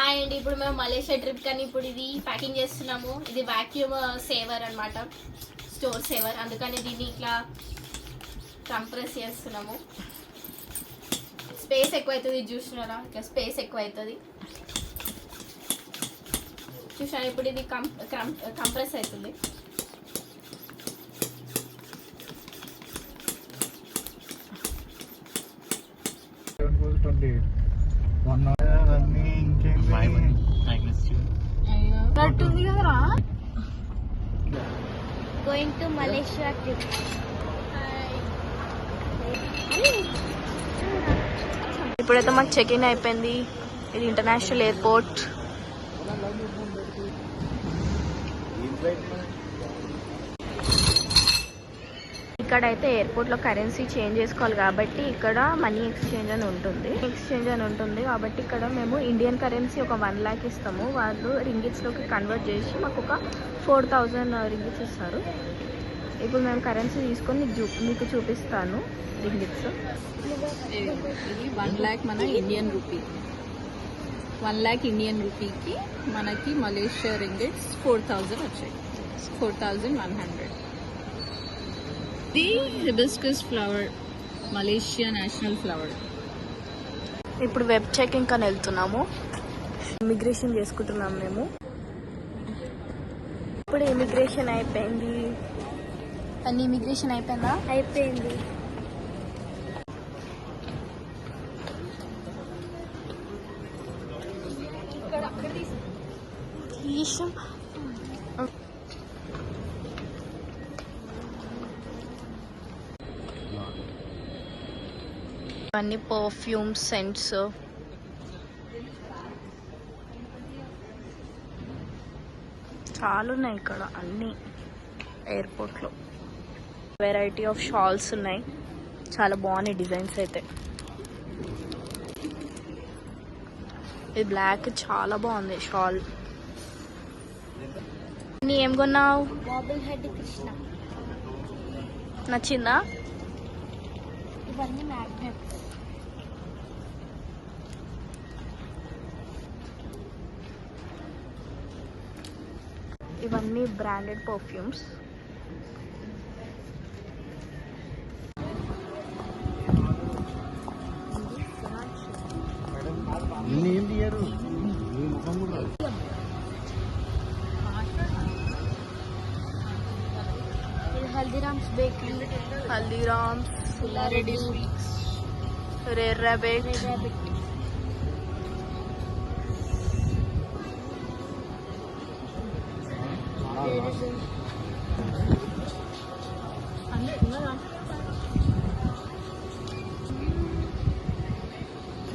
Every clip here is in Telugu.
అండ్ ఇప్పుడు మేము మలేషియా ట్రిప్ కానీ ఇప్పుడు ఇది ప్యాకింగ్ చేస్తున్నాము. ఇది వాక్యూమ్ సేవర్ అనమాట, స్టోర్ సేవర్. అందుకని దీన్ని ఇట్లా కంప్రెస్ చేస్తున్నాము. స్పేస్ ఎక్కువ అవుతుంది, చూసినారా? ఇట్లా స్పేస్ ఎక్కువ అవుతుంది చూసారా? ఇప్పుడు ఇది కంప్రెస్ అవుతుంది. Going to Malaysia trip. ఇప్పుడైతే మాకు చెక్ ఇన్ అయిపోయింది. ఇది ఇంటర్నేషనల్ ఎయిర్పోర్ట్. ఇక్కడైతే ఎయిర్పోర్ట్లో కరెన్సీ చేంజ్ చేసుకోవాలి కాబట్టి ఇక్కడ మనీ ఎక్స్చేంజ్ అని ఉంటుంది కాబట్టి ఇక్కడ మేము ఇండియన్ కరెన్సీ ఒక 1 lakh ఇస్తాము. వాళ్ళు రింగిట్స్లోకి కన్వర్ట్ చేసి మాకు ఒక 4000 రింగిట్స్ ఇస్తారు. ఇప్పుడు మేము కరెన్సీ తీసుకొని మీకు చూపిస్తాను రింగిట్స్. ఇది 1 lakh మన ఇండియన్ రూపీ. 1 lakh ఇండియన్ రూపీకి మనకి మలేషియా రింగిట్స్ 4000 వచ్చాయి. 4100. ఇది hibiscus flower, Malaysia national flower. ఇప్పుడు వెబ్ చెకింగ్ అని వెళ్తున్నాము. ఇమిగ్రేషన్ చేసుకుంటున్నాము మేము. ఇప్పుడు ఇమిగ్రేషన్ అయిపోయింది. అన్ని ఇమిగ్రేషన్ అయిపోయిందా? అయిపోయింది. అన్ని పర్ఫ్యూమ్ సెంట్స్, చాలా ఉన్నాయి ఇక్కడ అన్ని ఎయిర్పోర్ట్లో. వెరైటీ ఆఫ్ షాల్స్ ఉన్నాయి, చాలా బాగున్నాయి డిజైన్స్ అయితే. ఇది బ్లాక్, చాలా బాగుంది షాల్. నీ ఏం కొన్నావు? Bobble head Krishna. నచ్చిందా? ఇవన్నీ మ్యాగ్నెట్స్. ఇవన్నీ branded perfumes. Haldiram's bakery, Haldiram's, ready sweets, Rare Rabbit.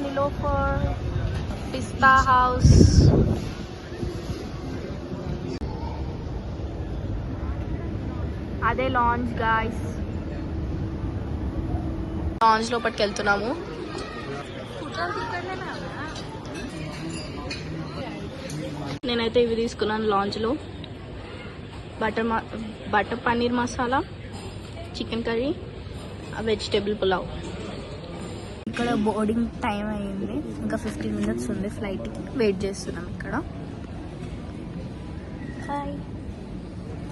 Nilofer, Pista House. అదే లాంజ్ గాయ్స్. లాంజ్ లోపలికి వెళ్తున్నాము. నేనైతే ఇవి తీసుకున్నాను లాంజ్లో. Butter paneer masala, chicken curry, vegetable pulao. ఇక్కడ బోర్డింగ్ టైం అయింది, ఇంకా 15 minutes ఉంది ఫ్లైట్కి. వెయిట్ చేస్తున్నాం ఇక్కడ. హాయ్.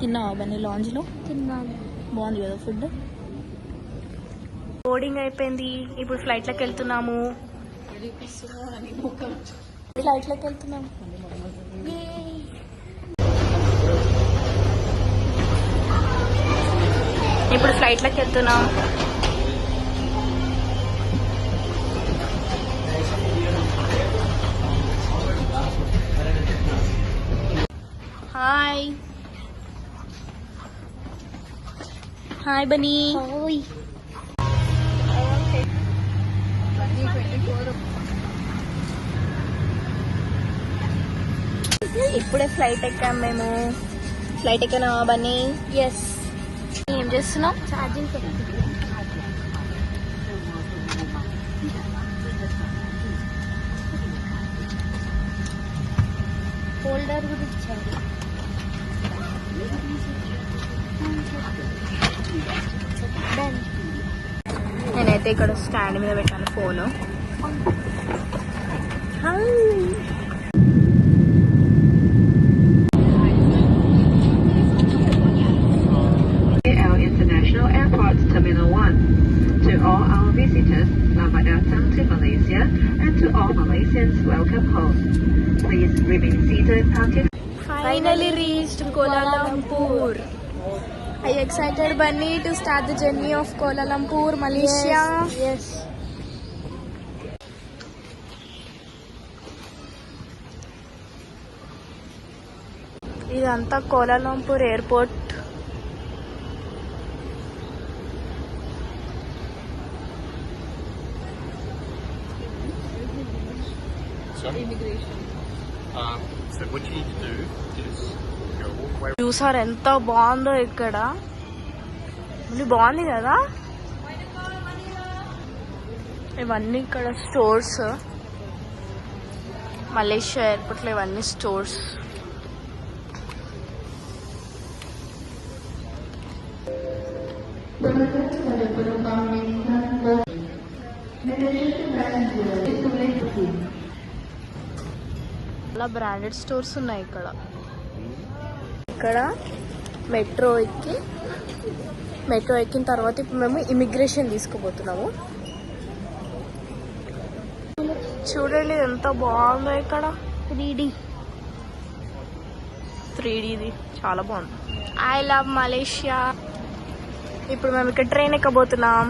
తిన్నావా బన్నీ లాంజ్లో? తిన్నాను. బాగుంది కదా ఫుడ్. బోర్డింగ్ అయిపోయింది, ఇప్పుడు ఫ్లైట్లోకి వెళ్తున్నాము. ఫ్లైట్లోకి వెళ్తున్నాము. ఇప్పుడు ఫ్లైట్లోకి వెళ్తున్నాం. Hi hi Bunny. ఇప్పుడే ఫ్లైట్ ఎక్కాం మేము. ఫ్లైట్ ఎక్కామా బన్నీ? ఎస్. ఏం చేస్తున్నావు? ఛార్జింగ్ పెట్టుకుంటున్నా. హోల్డర్ కూడా ఇచ్చారు. నేనైతే ఇక్కడ స్టాండ్ మీద పెట్టాను phone. KL International Airport Terminal 1. To all our visitors, selamat datang to Malaysia, and to all Malaysians, welcome home. Please remain seated until Finally reached Kuala Lumpur. Are you excited, Bunny, to start the journey of Kuala Lumpur, Malaysia? Yes. ఇదంతా Kuala Lumpur airport. Immigration. So what you need to do is go all the way చూసారు ఎంత బాగుందో ఇక్కడ. బాగుంది కదా. ఇవన్నీ ఇక్కడ స్టోర్స్. మలేషియా ఎయిర్పోర్ట్లో ఇవన్నీ స్టోర్స్. చాలా బ్రాండెడ్ స్టోర్స్ ఉన్నాయి ఇక్కడ. ఇక్కడ మెట్రో ఎక్కిన తర్వాత ఇప్పుడు మేము ఇమిగ్రేషన్ తీసుకుపోతున్నాము. చూడండి ఎంత బాగుందో ఇక్కడ. 3Dది చాలా బాగుంది. I love Malaysia. ఇప్పుడు మేము ఇక్కడ ట్రైన్ ఎక్కబోతున్నాం.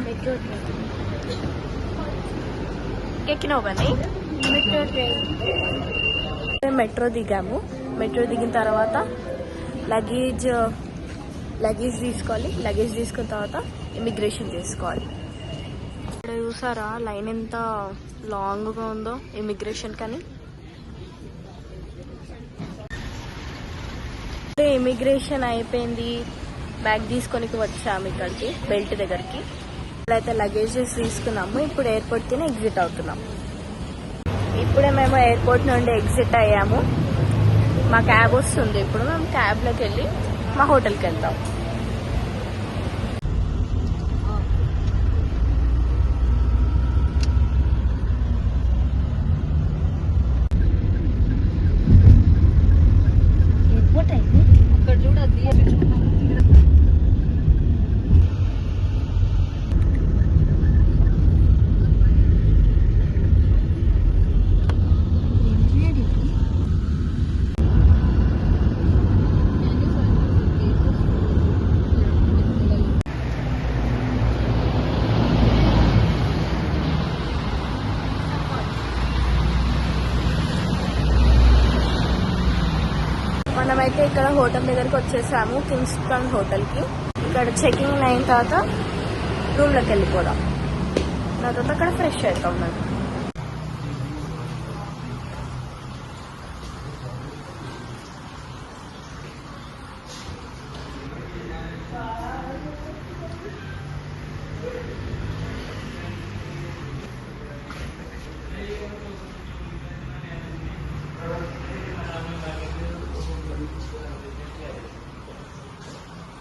ఎక్కినావు కానీ మెట్రో ట్రైన్. మెట్రో దిగాము. మెట్రో దిగిన తర్వాత లగేజ్ తీసుకోవాలి. లగేజ్ తీసుకున్న తర్వాత ఇమిగ్రేషన్ చేసుకోవాలి. ఇక్కడ చూసారా లైన్ ఎంత లాంగ్గా ఉందో ఇమిగ్రేషన్ కానీ. ఇమిగ్రేషన్ అయిపోయింది. బ్యాగ్ తీసుకొని వచ్చాము ఇక్కడికి, బెల్ట్ దగ్గరికి. ఇప్పుడైతే లగేజెస్ తీసుకున్నాము. ఇప్పుడు ఎయిర్పోర్ట్కి ఎగ్జిట్ అవుతున్నాము. ఇప్పుడే మేము ఎయిర్పోర్ట్ నుండి ఎగ్జిట్ అయ్యాము. మా క్యాబ్ వస్తుంది. ఇప్పుడు మేము క్యాబ్లోకి వెళ్ళి మా హోటల్కి వెళ్తాం. ఎయిర్పోర్ట్ అయితే అక్కడ చూడద్ది. మనమైతే ఇక్కడ హోటల్ దగ్గరికి వచ్చేసాము, కింగ్స్టన్ హోటల్కి. ఇక్కడ చెకింగ్ అయిన తర్వాత రూమ్లోకి వెళ్ళిపోదాం. దాని తర్వాత అక్కడ ఫ్రెష్ అవుతాం మనం.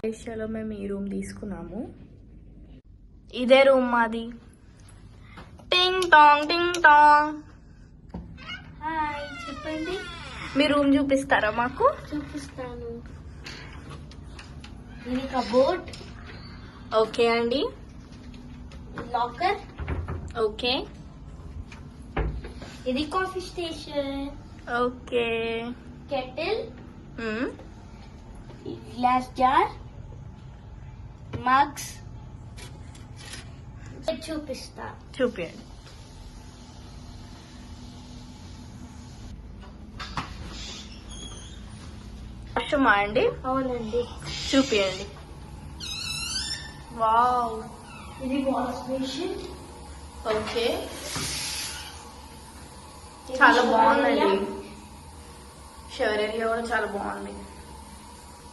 మలేషియాలో మేము ఈ రూమ్ తీసుకున్నాము. ఇదే రూమ్ మాది. టింగ్ టాంగ్ టింగ్ టాంగ్. హాయ్ చెప్పండి. మీ రూమ్ చూపిస్తారా మాకు? చూపిస్తాను. ఇది కబోర్డ్. ఓకే అండి. లాకర్. ఓకే. ఇది coffee station. Okay. Kettle. Glass jar. Mugs. చూపిస్తా. చూపించండి. వాష్రూమా అండి? అవునండి. చూపించండి. వావ్. ఇది వాష్ బేసిన్. ఓకే. చాలా బాగుందండి. షవర్ ఏరియా కూడా చాలా బాగుంది.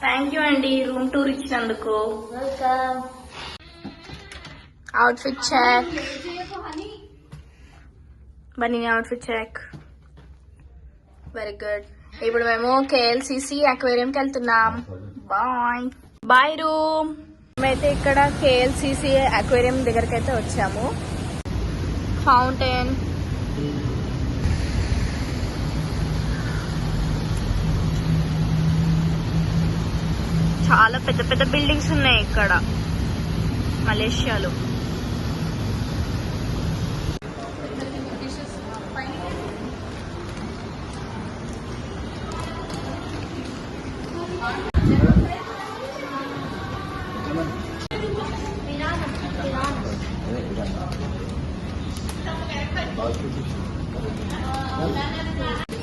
థ్యాంక్ యూ అండి రూమ్ టూర్ ఇచ్చినందుకు. Welcome. Outfit check. Bunny outfit check. Very good. ఇప్పుడు మేము కేఎల్సిసి అక్వేరియంకి వెళ్తున్నాం. Bye bye room. మేమైతే ఇక్కడ కేఎల్సిసి అక్వేరియం దగ్గరికి అయితే వచ్చాము. ఫౌంటైన్. చాలా పెద్ద పెద్ద బిల్డింగ్స్ ఉన్నాయి ఇక్కడ మలేషియాలో.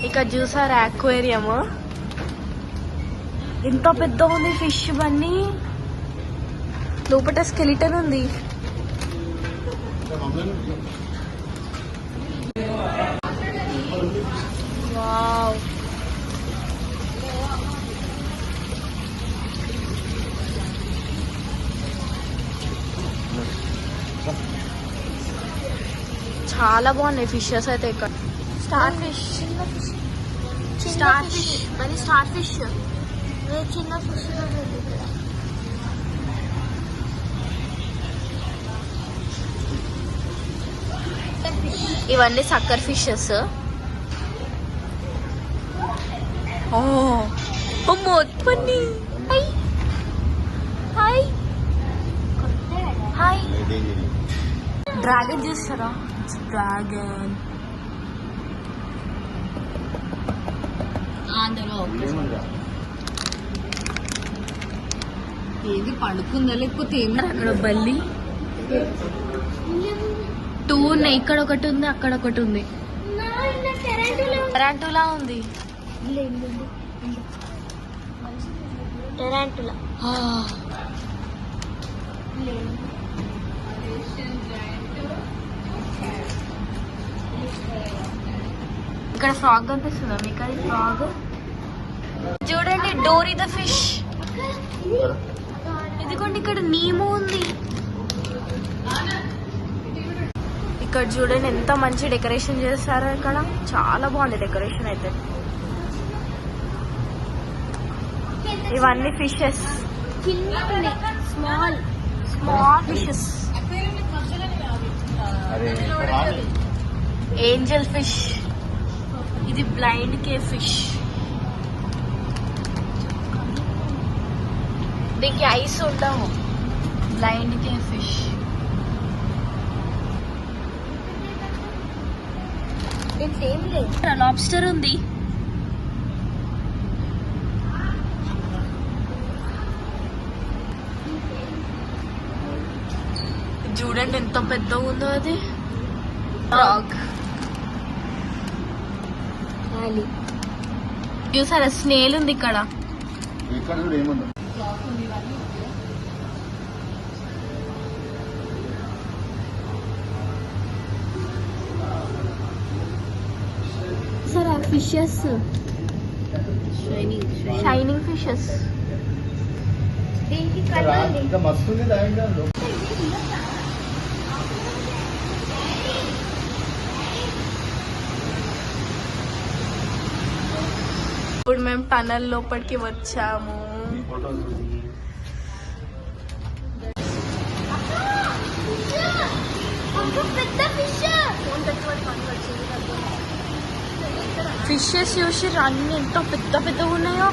ఇక్కడ చూసారు అక్వేరియం, ఎంత పెద్ద ఉంది ఫిష్ బన్నీ. లోపల స్కెలిటన్ ఉంది. వావ్, చాలా బాగున్నాయి ఫిషెస్ అయితే ఇక్కడ. స్టార్ ఫిష్, స్టార్ ఫిష్ మరి స్టార్ ఫిష్ చిన్న ఫిష్ ఇవన్నీ సక్కర్ ఫిషెస్. అమ్మో funny. Hi hi hi. Dragon చూస్తారా? డ్రాగన్ ఏది పడుకుందా లేకపోతే ఏమి? అక్కడ బల్లి 2 ఉన్నాయి. ఇక్కడ ఒకటి ఉంది, అక్కడ ఒకటి ఉంది. టెరాంటులా ఉంది. టెరాంటులా. ఇక్కడ ఫ్రాగ్ కనిపిస్తుందా మీకు? అది ఫ్రాగ్ చూడండి. డోరీ ద ఫిష్. ఇదిగోండి ఇక్కడ నీమో ఉంది. ఇక్కడ చూడండి ఎంత మంచి డెకరేషన్ చేస్తారో. ఇక్కడ చాలా బాగుంది డెకరేషన్ అయితే. ఇవన్నీ fishes, small small fishes. Angel fish. ఇది బ్లైండ్ కే ఫిష్. దీనికి ఐస్ ఉండవు. బ్లైండ్ కే ఫిష్. ఏం లేదు. లాబ్స్టర్ ఉంది. చూడండి ఎంత పెద్దగా ఉందో అది. ఫ్రాగ్ చూసారా? స్నేల్ ఉంది ఇక్కడ. సరే ఫిషెస్, షైనింగ్ ఫిషెస్. దీనికి కలవాలి. ఇప్పుడు మేము టనల్ లోపలికి వచ్చాము. పెద్ద ఫిష్. ఫిషెస్ చూసి అన్ని ఎంత పెద్ద పెద్దగా ఉన్నాయో.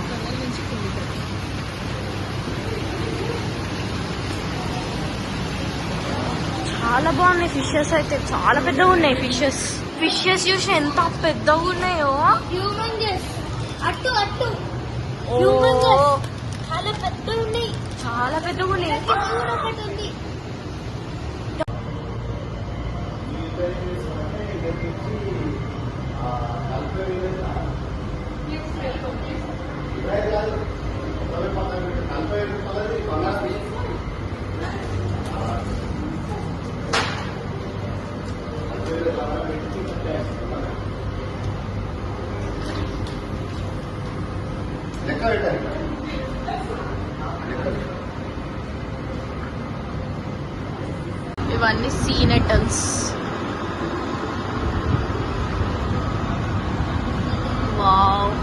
చాలా బాగున్నాయి ఫిషెస్ అయితే. చాలా పెద్దగా ఉన్నాయి ఫిషెస్. ఫిషెస్ చూసి ఎంత పెద్దగా ఉన్నాయో. హ్యూమంగస్. అట్టు అట్టు ఓ, చాలా పెద్ద ఉన్నాయి. చాలా పెద్దగా ఉన్నాయి. ఒకటి ఉంది. ఇవన్నీ sea nettles. Wow,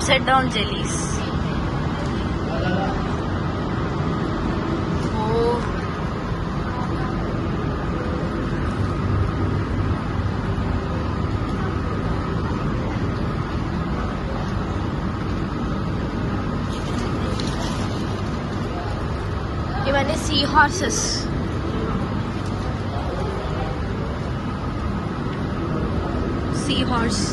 upside down jellies. Oh. ఇవన్నీ సీ హార్సెస్. Sea horse.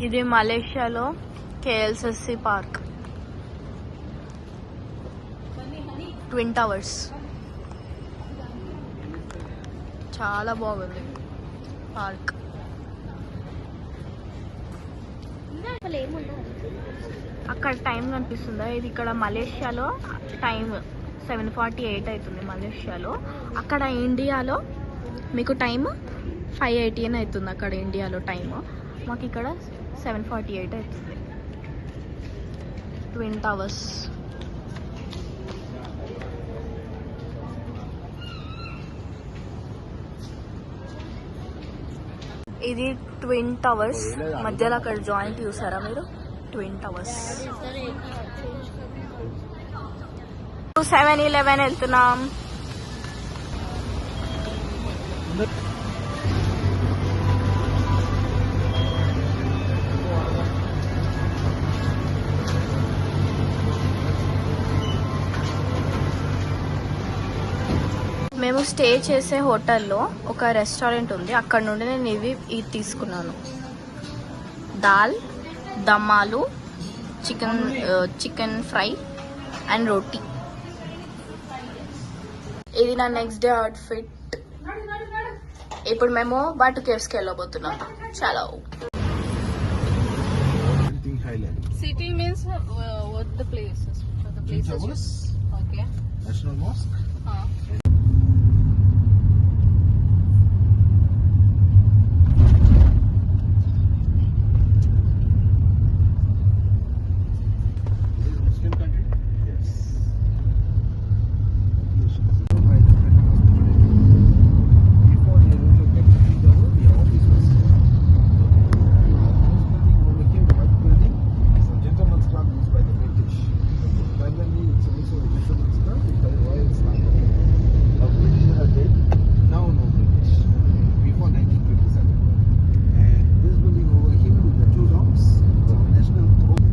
ఇది మలేషియాలో కేఎల్ఎస్సి పార్క్, ట్విన్ టవర్స్. చాలా బాగుంది పార్క్. అక్కడ టైం కనిపిస్తుందా? ఇది ఇక్కడ మలేషియాలో టైం 7:48 అవుతుంది మలేషియాలో. అక్కడ ఇండియాలో మీకు టైం 5:18 అవుతుంది. అక్కడ ఇండియాలో టైము, మాకు ఇక్కడ 7:48 అవుతుంది. Twin towers. ఇది ట్విన్ టవర్స్. మధ్యలో అక్కడ జాయింట్ చూసారా మీరు? Twin towers. 7-11 వెళ్తున్నాం. మేము స్టే చేసే హోటల్లో ఒక రెస్టారెంట్ ఉంది. అక్కడ నుండి నేను ఇది తీసుకున్నాను. దాల్, దమ్మాలు, చికెన్ ఫ్రై అండ్ రోటీ. ఇది నా నెక్స్ట్ డే అవుట్ఫిట్. ఇప్పుడు మేము బాటు కేవ్స్కి వెళ్ళబోతున్నాం. చలో. City means what the places? The places. Okay. National Mosque. Muslim country? Yes. Before they relocated to the office was over here, the white building is a gentleman's club used by the British. Primarily, it's also a gentleman's club by the Royal Islamic. A British had it, now no British. Before 1957. And this building over here with the two dogs, the National first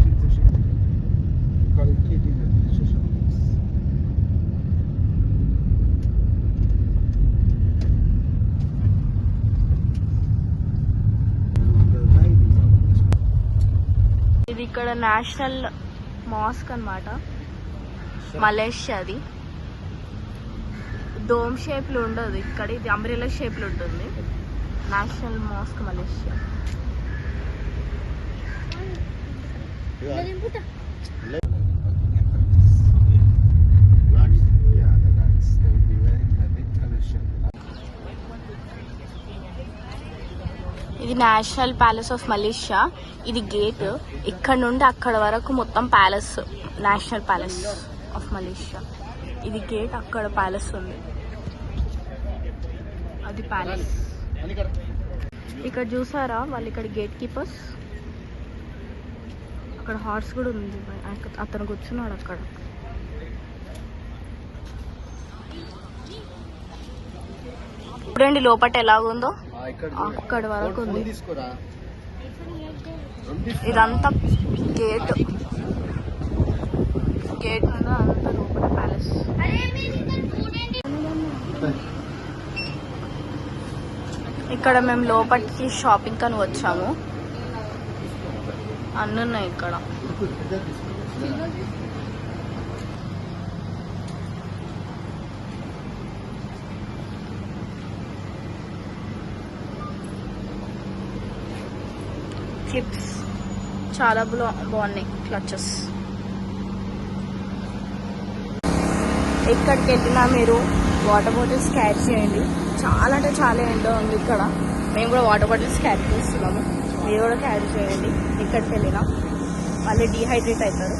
concession. Call it Katie the concession. The ride is our national. ఇది ఇక్కడ నేషనల్ మాస్క్ అన్నమాట, మలేషియాది. డోమ్ షేప్లో ఉండదు ఇక్కడ, ఇది అంబ్రెల్లా షేప్లో ఉంటుంది. National mask Malaysia. Yeah, the guys. They will be wearing the big color shirt. ఇది నేషనల్ ప్యాలెస్ ఆఫ్ మలేషియా. ఇది గేట్. ఇక్కడ నుండి అక్కడ వరకు మొత్తం palace, national palace of Malaysia. ఇది గేట్, అక్కడ ప్యాలెస్ ఉంది, అది ప్యాలెస్. ఇక్కడ చూసారా వాళ్ళు, ఇక్కడ గేట్ కీపర్స్. అక్కడ హార్స్ కూడా ఉంది, అతను కూర్చున్నాడు అక్కడ. చూడండి లోపల ఎలాగుందో, అక్కడ వరకు ఉంది. ఇదంతా గేట్, గేట్ మీద అంతా లోపల ప్యాలెస్. ఇక్కడ మేము లోపలికి షాపింగ్ అని వచ్చాము. అన్నీ ఉన్నాయి ఇక్కడ. క్లిప్స్ చాలా బాగున్నాయి క్లచెస్. ఎక్కడికి వెళ్ళినా మీరు వాటర్ బాటిల్స్ క్యారీ చేయండి. చాలా అంటే చాలా ఎండ ఉంది ఇక్కడ. మేము కూడా వాటర్ బాటిల్స్ క్యారీ చేస్తున్నాము. మీరు కూడా క్యారీ చేయండి. ఎక్కడికి వెళ్ళినా మళ్ళీ డీహైడ్రేట్ అవుతారు.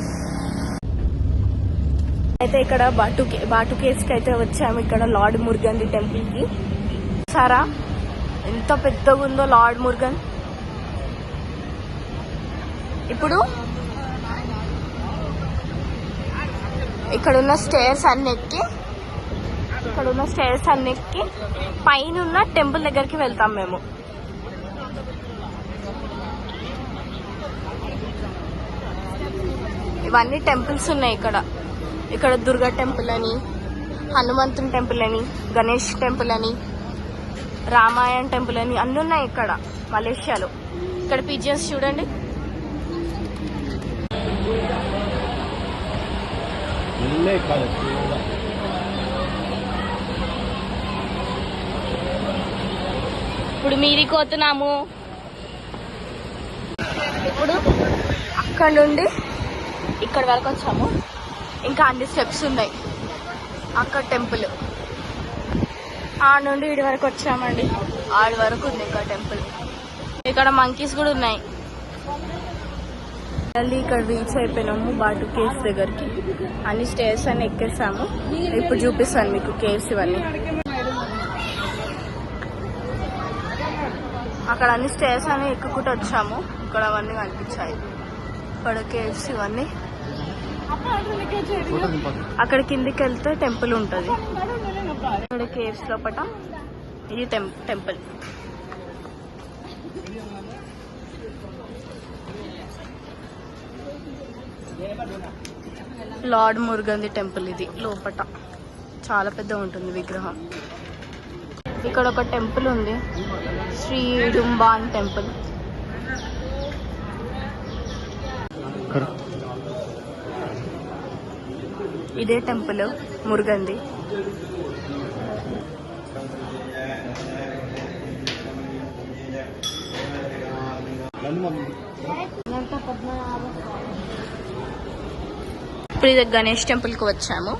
అయితే ఇక్కడ బాటు కేవ్స్కి అయితే వచ్చాము. ఇక్కడ లార్డ్ మురుగన్ టెంపుల్కి. సారా ఎంత పెద్దగా ఉందో లార్డ్ మురుగన్. ఇప్పుడు ఇక్కడున్న స్టేర్స్ అన్ని ఎక్కి పైన ఉన్న టెంపుల్ దగ్గరికి వెళ్తాం మేము. ఇవన్నీ టెంపుల్స్ ఉన్నాయి ఇక్కడ దుర్గా టెంపుల్ అని, హనుమంతుని టెంపుల్ అని, గణేష్ టెంపుల్ అని, రామాయణ్ టెంపుల్ అని అన్నీ ఉన్నాయి ఇక్కడ మలేషియాలో. ఇక్కడ పిజియన్స్ చూడండి. ఇప్పుడు మీరికి పోతున్నాము. ఇప్పుడు అక్కడ నుండి ఇక్కడ వరకు వచ్చాము. ఇంకా అన్ని స్టెప్స్ ఉన్నాయి. అక్కడ టెంపుల్ ఆడ నుండి ఇడి వరకు వచ్చామండి. ఆడి వరకు ఉంది ఇంకా టెంపుల్. ఇక్కడ మంకీస్ కూడా ఉన్నాయి. మళ్ళీ ఇక్కడ రీచ్ అయిపోయినాము బాటు కేవ్స్ దగ్గరికి. అన్ని స్టేర్స్ అన్ని ఎక్కేసాము. ఇప్పుడు చూపిస్తాను మీకు కేవ్స్ ఇవన్నీ. అక్కడ అన్ని స్టేర్స్ అని ఎక్కుకుంటూ వచ్చాము. ఇక్కడ అవన్నీ కనిపించాయి. ఇక్కడ కేవ్స్ ఇవన్నీ. అక్కడ కిందికి వెళ్తే టెంపుల్ ఉంటుంది. ఇక్కడ కేవ్స్ లోపల ఇది టెంపుల్. లార్డ్ మురుగన్ టెంపుల్ ఇది. లోపట చాలా పెద్ద ఉంటుంది విగ్రహం. ఇక్కడ ఒక టెంపుల్ ఉంది, శ్రీ ఇడుంబాన్ టెంపుల్. ఇదే టెంపుల్ మురుగంది. ఇప్పుడు ఇది గణేష్ టెంపుల్కి వచ్చాము.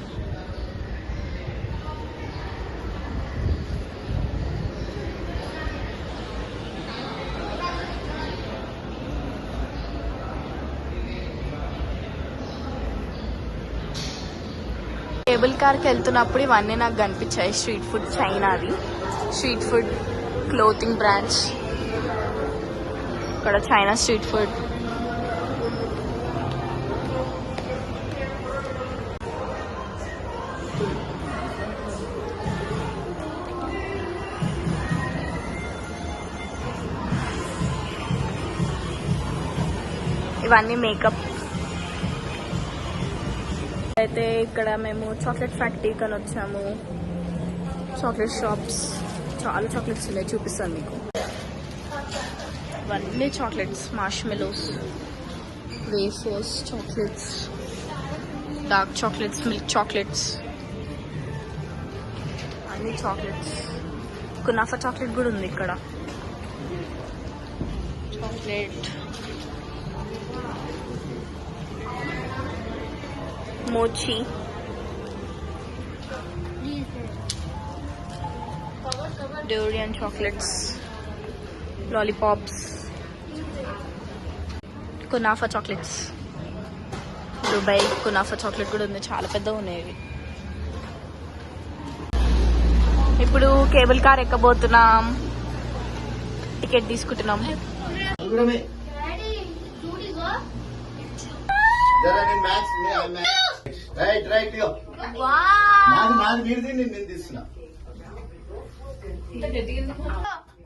కేబుల్ కార్కి వెళ్తున్నప్పుడు ఇవన్నీ నాకు కనిపించాయి. స్ట్రీట్ ఫుడ్, చైనాది స్ట్రీట్ ఫుడ్, క్లోతింగ్ బ్రాంచ్. ఇక్కడ చైనా స్ట్రీట్ ఫుడ్. ఇవన్నీ మేకప్. అయితే ఇక్కడ మేము చాక్లెట్ ఫ్యాక్టరీకి అని వచ్చాము. చాక్లెట్ షాప్స్, చాలా చాక్లెట్స్ ఉన్నాయి, చూపిస్తాను మీకు. ఇవన్నీ chocolates, మార్ష్మెలోస్, wafers, chocolates, dark chocolates, milk chocolates, అన్ని చాక్లెట్స్. కునాఫా చాక్లెట్ కూడా ఉంది ఇక్కడ. Chocolate, mochi, durian chocolates, lollipops, kunafa chocolates. Dubai kunafa chocolate కూడా ఉంది, చాలా పెద్దగా ఉన్నాయి ఇవి. ఇప్పుడు కేబుల్ కార్ ఎక్కబోతున్నాం. టికెట్ తీసుకుంటున్నాం.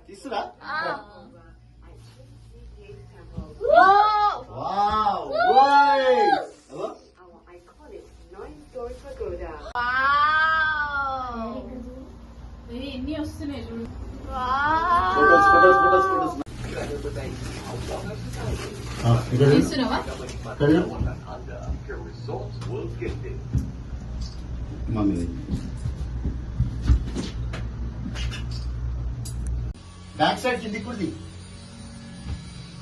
తీసురా. ఎన్ని వస్తున్నాయి చూడు. తీస్తున్నావా? బ్యాక్ సైడ్ కిందికి కుడి.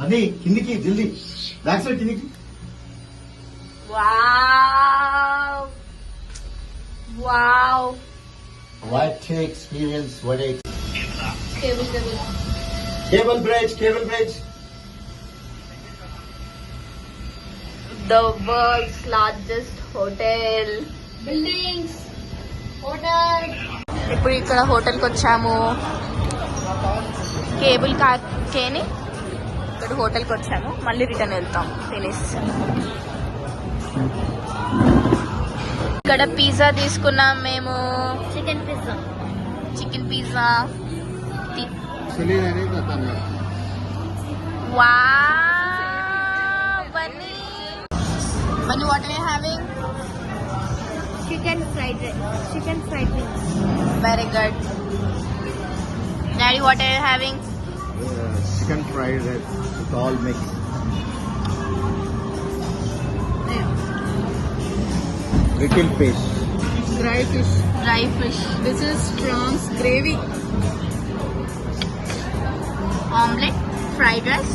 అది కిందికి జల్దీ బ్యాక్ సైడ్ కిందికి. Wow wow what experience, what Cable. Cable bridge. the world's largest hotel. Buildings hotel. ఇప్పుడు ఇక్కడ హోటల్కి వచ్చాము, కేబుల్ కార్ కేని ఇక్కడ హోటల్కి వచ్చాము, మళ్ళీ రిటర్న్ వెళ్తాం తినేసి. ఇక్కడ పిజ్జా తీసుకున్నాం మేము, chicken pizza. Chicken pizza. Sunil ने बताना Wow, Bunny. Bunny, what are you having? Chicken fried rice. Very good. Daddy, what are you having? Chicken fried rice with all mix. Little fish. Dry fish. Dry fish. This is prawns gravy. Omelette, fried rice,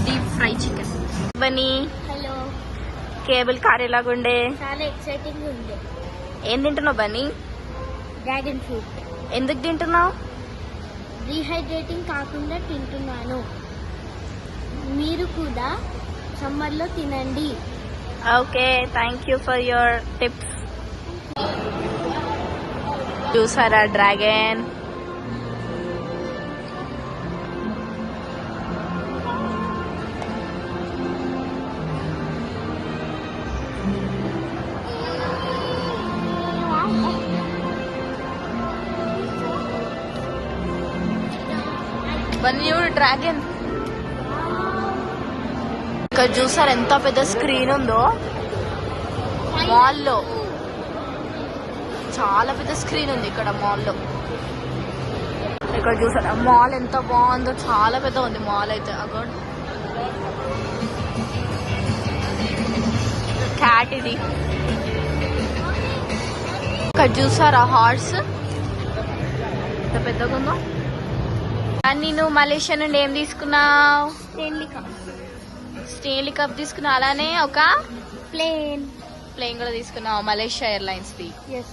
deep fried chicken. Bunny, hello. Cable car ఎలాగుండే? చాలా ఎక్సైటింగ్ ఉంది. ఏం తింటున్నావు బన్నీ? Dragon fruit. ఎందుకు తింటున్నావు? రీహైడ్రేటింగ్ కాకుండా తింటున్నాను. మీరు కూడా సమ్మర్లో తినండి. Okay, thank you for your tips. చూసారా డ్రాగన్? బన్నీ డ్రాగన్. ఇక్కడ చూసారు ఎంత పెద్ద స్క్రీన్ ఉందో మాల్లో. చాలా పెద్ద స్క్రీన్ ఉంది ఇక్కడ మాల్లో. ఇక్కడ చూసారా మాల్ ఎంత బాగుందో, చాలా పెద్ద ఉంది మాల్ అయితే. అగోండి క్యాట్ ఇది. ఇక్కడ చూసారా హార్స్ ఎంత పెద్దగా ఉందో. అని నువ్వు మలేషియా నుండి ఏం తీసుకున్నావు? స్టేన్లీ కప్ తీసుకున్నావు, అలానే ఒక ప్లేన్. ప్లేన్ కూడా తీసుకున్నావు మలేషియా ఎయిర్లైన్స్ ది. ఎస్.